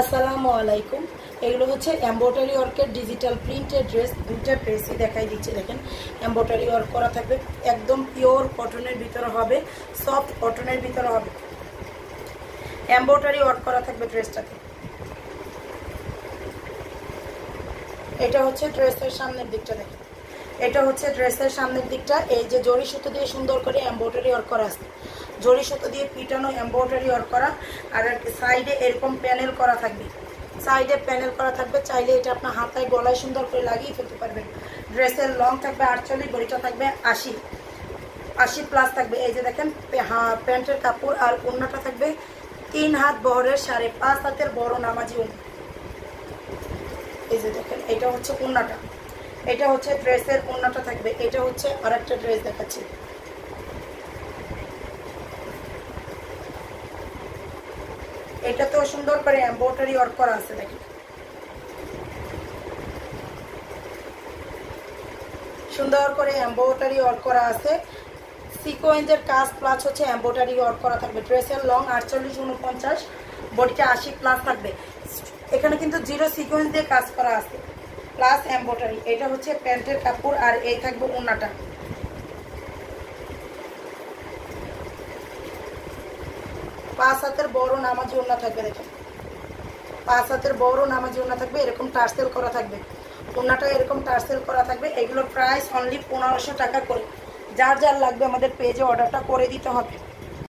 আসসালামু আলাইকুম। এগুলো হচ্ছে এমব্রয়ডারি ওয়ার্কের ডিজিটাল প্রিন্টেড ড্রেস। দুইটা ড্রেসই দেখাই দিচ্ছে, দেখেন এমব্রয়ডারি ওয়ার্ক করা থাকবে, একদম পিওর কটনের ভিতরে হবে, সফট কটনের ভিতরে হবে, এমব্রয়ডারি ওয়ার্ক করা থাকবে ড্রেসটাতে। এটা হচ্ছে ড্রেসের সামনের দিকটা, দেখেন এটা হচ্ছে ড্রেসের সামনের দিকটা। এই যে জরি সুতো দিয়ে সুন্দর করে এমব্রয়ডারি ওয়ার্ক করা আছে, জরি সুতো দিয়ে পিটানো এমব্রয়ডারি ওয়ার্ক করা, আর সাইডে এরকম প্যানেল করা থাকবে, সাইডে প্যানেল করা থাকবে। চাইলে এটা আপনার হাতায় গলায় সুন্দর করে লাগিয়ে ফেলতে পারবেন। ড্রেসের লং থাকবে 48, বডিটা থাকবে 80 প্লাস থাকবে। এই যে দেখেন প্যান্টের কাপড় আর ওড়নাটা থাকবে 3 হাত বহরের 5.5 হাতের বড় নামাজি ওড়না। এই যে দেখেন এটা হচ্ছে ওড়নাটা, এটা হচ্ছে ড্রেসের ওড়নাটা থাকবে। এটা হচ্ছে আরেকটা ড্রেস দেখাচ্ছি, এটাতেও সুন্দর করে এমব্রয়ডারি ওয়ার্ক করা আছে, দেখেন সুন্দর করে এমব্রয়ডারি ওয়ার্ক করা আছে, সিকোয়েন্সের কাজ প্লাস হচ্ছে এমব্রয়ডারি ওয়ার্ক করা থাকবে। ড্রেসের লং 48, 49, বডিটা 80 প্লাস থাকবে। এখানে কিন্তু জিরো সিকোয়েন্স দিয়ে কাজ করা আছে প্লাস এমব্রয়ডারি। এটা হচ্ছে প্যান্টের কাপড় আর এই থাকবে ওড়নাটা। 5 হাতের বড় নামাজি ওড়না থাকবে, দেখেন 5 হাতের বড় নামাজি ওড়না থাকবে, এরকম টার্সেল করা থাকবে, ওড়নাটা এরকম টার্সেল করা থাকবে। এগুলো প্রাইস অনলি 1500 টাকা করে। যার যার লাগবে আমাদের পেজে অর্ডারটা করে দিতে হবে।